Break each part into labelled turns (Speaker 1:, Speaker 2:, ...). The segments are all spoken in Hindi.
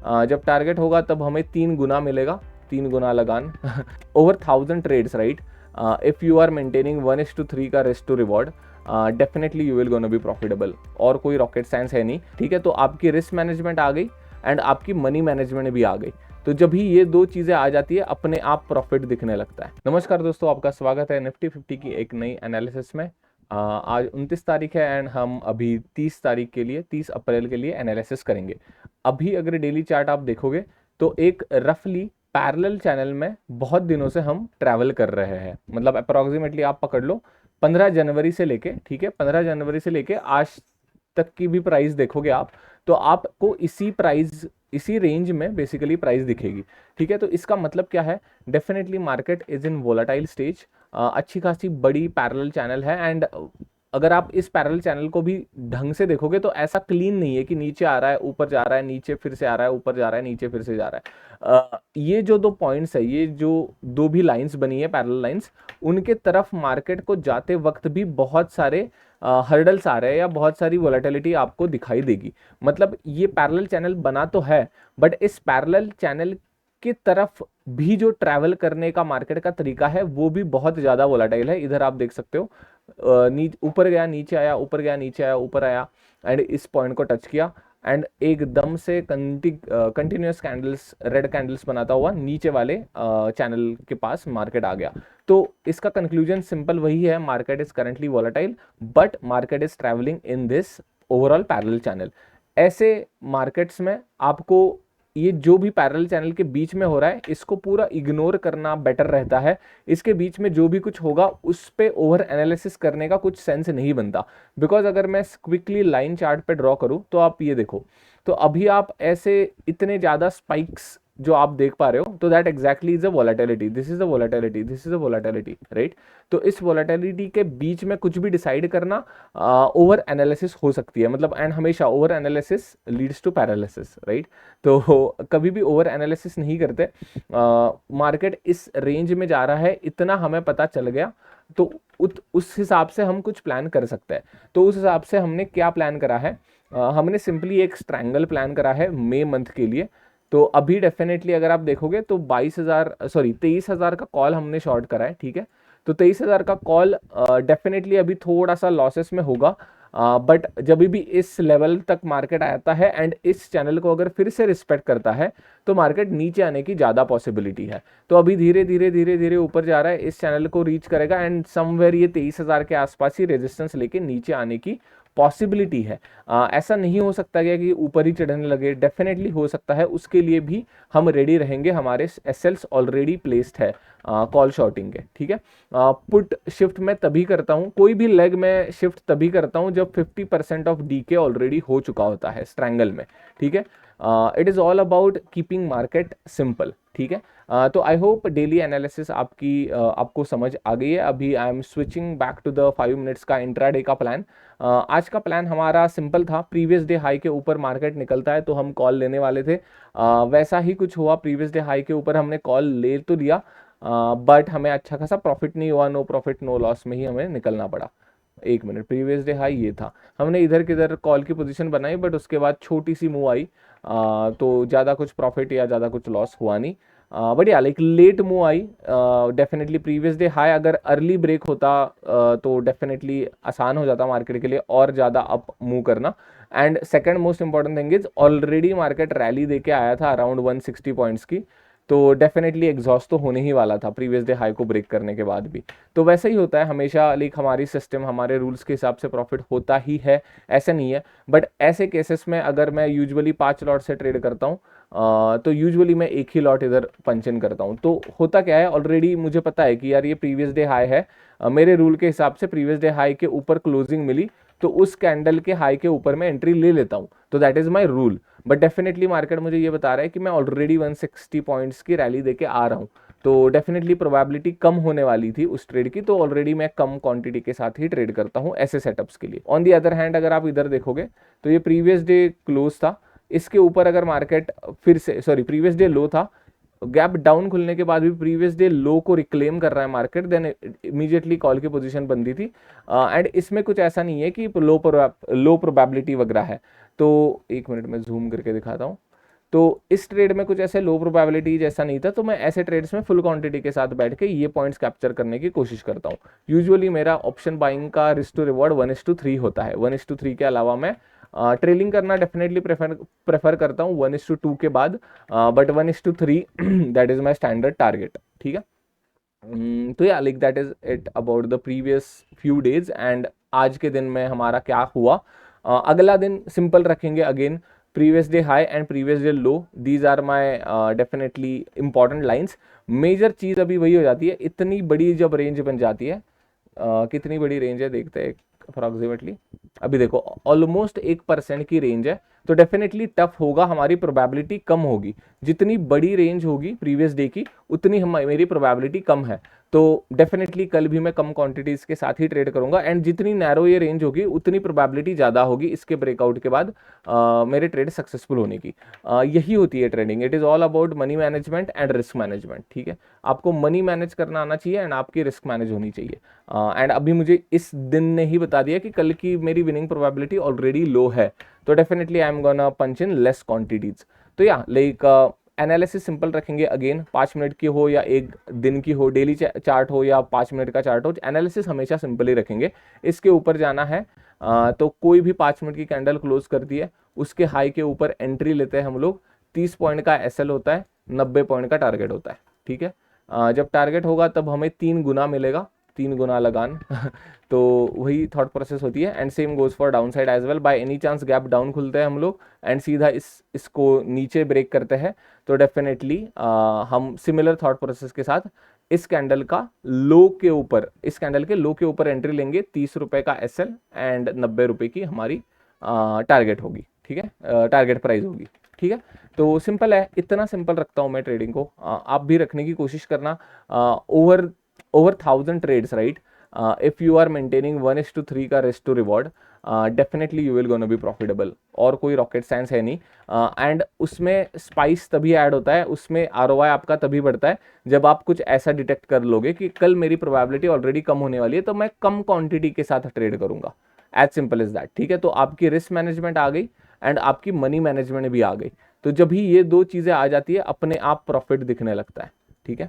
Speaker 1: जब टारगेट होगा तब हमें 3 गुना मिलेगा, 3 गुना लगान over 1000 trades, right. If you are maintaining 1:3 का risk to reward, definitely you will gonna be profitable. और कोई रॉकेट साइंस है नहीं, ठीक है। तो आपकी रिस्क मैनेजमेंट आ गई एंड आपकी मनी मैनेजमेंट भी आ गई। तो जब भी ये 2 चीज़ें आ जाती है, अपने आप प्रॉफिट दिखने लगता है। नमस्कार दोस्तों, आपका स्वागत है निफ्टी 50 की एक नई एनालिसिस में। आज 29 तारीख है एंड हम अभी 30 तारीख के लिए, 30 अप्रैल के लिए एनालिसिस करेंगे। अभी अगर डेली चार्ट आप देखोगे तो एक रफली पैरेलल चैनल में बहुत दिनों से हम ट्रैवल कर रहे हैं। मतलब अप्रॉक्सीमेटली आप पकड़ लो 15 जनवरी से लेके, ठीक है, 15 जनवरी से लेके आज तक की भी प्राइस देखोगे आप, तो आपको इसी प्राइस, इसी रेंज में बेसिकली प्राइस दिखेगी, ठीक है। तो इसका मतलब क्या है, definitely market is in volatile stage. अच्छी खासी बड़ी पैरेलल चैनल है एंड अगर आप इस पैरेलल चैनल को भी ढंग से देखोगे तो ऐसा क्लीन नहीं है कि नीचे आ रहा है, ऊपर जा रहा है, नीचे फिर से आ रहा है, ऊपर जा रहा है, नीचे फिर से जा रहा है। ये जो 2 पॉइंट्स है, ये जो 2 भी लाइंस बनी है पैरेलल लाइंस, उनके तरफ मार्केट को जाते वक्त भी बहुत सारे हर्डल्स आ रहे हैं या बहुत सारी वोलेटिलिटी आपको दिखाई देगी। मतलब ये पैरेलल चैनल बना तो है, बट इस पैरेलल चैनल की तरफ भी जो ट्रैवल करने का मार्केट का तरीका है वो भी बहुत ज़्यादा वोलेटाइल है। इधर आप देख सकते हो, ऊपर गया, नीचे आया, ऊपर गया, नीचे आया, ऊपर आया एंड इस पॉइंट को टच किया एंड एकदम से कंटिन्यूअस कैंडल्स, रेड कैंडल्स बनाता हुआ नीचे वाले चैनल के पास मार्केट आ गया। तो इसका कंक्लूजन सिंपल वही है, market is currently volatile but market is travelling in this overall parallel channel. ऐसे मार्केट्स में आपको ये जो भी पैरेलल चैनल के बीच में हो रहा है इसको पूरा इग्नोर करना बेटर रहता है। इसके बीच में जो भी कुछ होगा उस पे ओवर एनालिसिस करने का कुछ सेंस नहीं बनता। बिकॉज अगर मैं क्विकली लाइन चार्ट पे ड्रॉ करूं तो आप ये देखो, तो अभी आप ऐसे इतने ज़्यादा स्पाइक्स जो आप देख पा रहे हो, तो that exactly is a volatility, this is a volatility, this is a volatility, right. तो इस वोलेटिलिटी के बीच में कुछ भी डिसाइड करना ओवर एनालिसिस हो सकती है। मतलब एंड हमेशा over analysis leads to paralysis, right. तो कभी भी ओवर एनालिसिस नहीं करते। मार्केट इस रेंज में जा रहा है इतना हमें पता चल गया, तो उस हिसाब से हम कुछ प्लान कर सकते हैं। तो उस हिसाब से हमने क्या प्लान करा है, हमने सिंपली एक स्ट्रैंगल प्लान करा है मई मंथ के लिए। तो अभी डेफिनेटली अगर आप देखोगे तो 23,000 का कॉल हमने शॉर्ट करा है, ठीक है। तो 23,000 का कॉल डेफिनेटली अभी थोड़ा सा लॉसेस में होगा, बट जब भी इस लेवल तक मार्केट आता है एंड इस चैनल को अगर फिर से रिस्पेक्ट करता है तो मार्केट नीचे आने की ज़्यादा पॉसिबिलिटी है। तो अभी धीरे धीरे धीरे धीरे ऊपर जा रहा है, इस चैनल को रीच करेगा एंड समवेयर ये 23,000 के आसपास ही रेजिस्टेंस लेके नीचे आने की पॉसिबिलिटी है। ऐसा नहीं हो सकता क्या कि ऊपर ही चढ़ने लगे, डेफिनेटली हो सकता है, उसके लिए भी हम रेडी रहेंगे। हमारे एसएल्स ऑलरेडी प्लेस्ड है कॉल शॉर्टिंग के, ठीक है। पुट शिफ्ट मैं तभी करता हूँ, कोई भी लेग में शिफ्ट तभी करता हूँ जब 50% ऑफ डीके ऑलरेडी हो चुका होता है स्ट्रैंगल में, ठीक है। It is all about keeping market simple, ठीक है। तो आई होप डेली एनालिसिस आपको समझ आ गई है। अभी I am switching back to the 5 minutes का इंट्राडे का प्लान। आज का प्लान हमारा सिंपल था, प्रीवियस डे हाई के ऊपर मार्केट निकलता है तो हम कॉल लेने वाले थे। वैसा ही कुछ हुआ, प्रीवियस डे हाई के ऊपर हमने कॉल ले तो लिया, बट हमें अच्छा खासा प्रॉफिट नहीं हुआ, नो प्रॉफिट नो लॉस में ही हमें निकलना पड़ा। 1 मिनट, प्रीवियस डे हाई ये था, हमने इधर किधर कॉल की पोजीशन बनाई बट उसके बाद छोटी सी मूव आई, तो ज़्यादा कुछ प्रॉफिट या ज़्यादा कुछ लॉस हुआ नहीं। But yeah like let move I, definitely previous day high अगर अर्ली ब्रेक होता तो डेफिनेटली आसान हो जाता मार्केट के लिए और ज़्यादा अप मूव करना। And second most important thing is already market rally देके आया था अराउंड 160 पॉइंट्स की, तो डेफिनेटली एग्जॉस्ट तो होने ही वाला था प्रीवियस डे हाई को ब्रेक करने के बाद भी। तो वैसा ही होता है हमेशा, लाइक हमारी सिस्टम, हमारे रूल्स के हिसाब से प्रॉफिट होता ही है, ऐसा नहीं है। बट ऐसे केसेस में अगर मैं यूजुअली 5 लॉट से ट्रेड करता हूँ तो यूजुअली मैं एक ही लॉट इधर पंच इन करता हूँ। तो होता क्या है, ऑलरेडी मुझे पता है कि यार ये प्रीवियस डे हाई है, मेरे रूल के हिसाब से प्रीवियस डे हाई के ऊपर क्लोजिंग मिली तो उस कैंडल के हाई के ऊपर मैं एंट्री ले लेता हूँ, तो that is my rule. But definitely market मुझे ये बता रहा है कि मैं ऑलरेडी 160 पॉइंट्स की रैली देके आ रहा हूँ, तो डेफिनेटली प्रोबेबिलिटी कम होने वाली थी उस ट्रेड की, तो ऑलरेडी मैं कम क्वांटिटी के साथ ही ट्रेड करता हूँ ऐसे सेटअप्स के लिए। ऑन दी अदर हैंड अगर आप इधर देखोगे तो ये प्रीवियस डे क्लोज था, इसके ऊपर अगर मार्केट फिर से, सॉरी प्रीवियस डे लो था, गैप डाउन खुलने के बाद भी प्रीवियस डे लो को रिक्लेम कर रहा है मार्केट, देन इमीडिएटली कॉल की पोजीशन बनती थी। एंड इसमें कुछ ऐसा नहीं है कि लो प्रोबेबिलिटी वगैरह है। तो 1 मिनट में जूम करके दिखाता हूँ। तो इस ट्रेड में कुछ ऐसे लो प्रोबेबिलिटी जैसा नहीं था, तो मैं ऐसे ट्रेड्स में फुल क्वांटिटी के साथ बैठ के ये पॉइंट्स कैप्चर करने की कोशिश करता हूँ। यूजुअली मेरा ऑप्शन बाइंग का रिस्क टू रिवॉर्ड 1:3 होता है। 1:3 के अलावा मैं ट्रेलिंग करना डेफिनेटली प्रेफर करता हूँ 1:2 के बाद, but 1:3 that is my standard target. ठीक है, तो yeah like that is it about the previous few days. And आज के दिन में हमारा क्या हुआ, अगला दिन सिंपल रखेंगे again, previous day high and previous day low, these are my definitely important lines. Major चीज अभी वही हो जाती है, इतनी बड़ी जब रेंज बन जाती है, कितनी बड़ी रेंज है देखते हैं अप्रॉक्सीमेटली, अभी देखो ऑलमोस्ट 1% की रेंज है, तो डेफिनेटली टफ होगा, हमारी प्रोबेबिलिटी कम होगी। जितनी बड़ी रेंज होगी प्रीवियस डे की उतनी मेरी प्रोबेबिलिटी कम है, तो डेफिनेटली कल भी मैं कम क्वांटिटीज के साथ ही ट्रेड करूंगा। एंड जितनी नैरो ये रेंज होगी उतनी प्रोबेबिलिटी ज़्यादा होगी इसके ब्रेकआउट के बाद मेरे ट्रेड सक्सेसफुल होने की। यही होती है trading, it is all about money management and risk management. ठीक है, आपको मनी मैनेज करना आना चाहिए एंड आपकी रिस्क मैनेज होनी चाहिए। एंड अभी मुझे इस दिन ने ही बता दिया कि कल की मेरी विनिंग प्रोबेबिलिटी ऑलरेडी लो है, तो definitely I am gonna punch in less quantities. तो या लाइक एनालिसिस सिंपल रखेंगे अगेन, 5 मिनट की हो या एक दिन की हो, डेली चार्ट हो या 5 मिनट का चार्ट हो, एनालिसिस हमेशा सिंपल ही रखेंगे। इसके ऊपर जाना है तो कोई भी 5 मिनट की कैंडल क्लोज करती है उसके हाई के ऊपर एंट्री लेते हैं हम लोग। 30 पॉइंट का एसएल होता है, 90 पॉइंट का टारगेट होता है। ठीक है, जब टारगेट होगा तब हमें 3 गुना मिलेगा, 3 गुना लगान तो वही थॉट प्रोसेस होती है। And same goes for down side as well, by any chance gap down खुलते हैं हम लोग एंड सीधा इसको नीचे ब्रेक करते हैं, तो डेफिनेटली हम सिमिलर थॉट प्रोसेस के साथ इस कैंडल का लो के ऊपर, इस कैंडल के लो के ऊपर एंट्री लेंगे। 30 रुपए का एसएल एंड 90 रुपए की हमारी टारगेट होगी। ठीक है, टारगेट प्राइस होगी। ठीक है, तो सिंपल है, इतना सिंपल रखता हूं मैं ट्रेडिंग को, आप भी रखने की कोशिश करना। Over 1000 trades right, if you are maintaining 1:3 का risk to reward, definitely you will gonna be profitable, और कोई रॉकेट साइंस है नहीं। एंड उसमें स्पाइस तभी ऐड होता है, उसमें आरओआई आपका तभी बढ़ता है जब आप कुछ ऐसा डिटेक्ट कर लोगे कि कल मेरी प्रोबेबिलिटी ऑलरेडी कम होने वाली है, तो मैं कम क्वांटिटी के साथ ट्रेड करूंगा। As simple is that. ठीक है, तो आपकी रिस्क मैनेजमेंट आ गई एंड आपकी मनी मैनेजमेंट भी आ गई, तो जब भी ये दो चीजें आ जाती है अपने आप प्रॉफिट दिखने लगता है। ठीक है,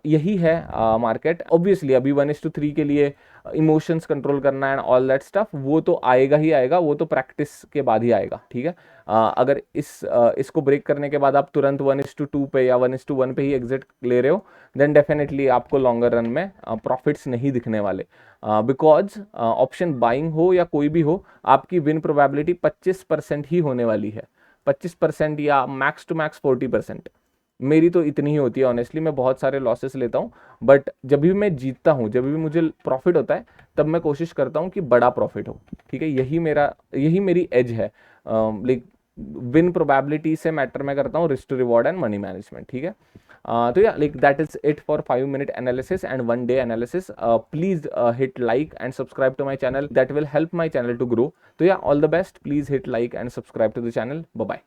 Speaker 1: यही है मार्केट। ऑब्वियसली अभी 1:3 के लिए इमोशंस कंट्रोल करना एंड ऑल दैट स्टफ, वो तो आएगा ही आएगा, वो तो प्रैक्टिस के बाद ही आएगा। ठीक है, अगर इसको ब्रेक करने के बाद आप तुरंत 1:2 पे या 1:1 पे ही एग्जिट ले रहे हो, देन डेफिनेटली आपको लॉन्गर रन में प्रॉफिट्स नहीं दिखने वाले, बिकॉज ऑप्शन बाइंग हो या कोई भी हो, आपकी विन प्रोबेबिलिटी 25% ही होने वाली है। 25% या मैक्स टू मैक्स 40%। मेरी तो इतनी ही होती है ऑनेस्टली, मैं बहुत सारे लॉसेस लेता हूँ, बट जब भी मैं जीतता हूँ, जब भी मुझे प्रॉफिट होता है, तब मैं कोशिश करता हूँ कि बड़ा प्रॉफिट हो। ठीक है, यही मेरी एज है। लाइक विन प्रोबेबिलिटी से मैटर मैं करता हूँ risk to reward and money management. ठीक है, तो yeah like that is it for 5 minute analysis and 1 day analysis. Please hit like and subscribe to my channel, that will help my channel to grow. तो yeah all the best, please hit like and subscribe to the channel. Bye bye.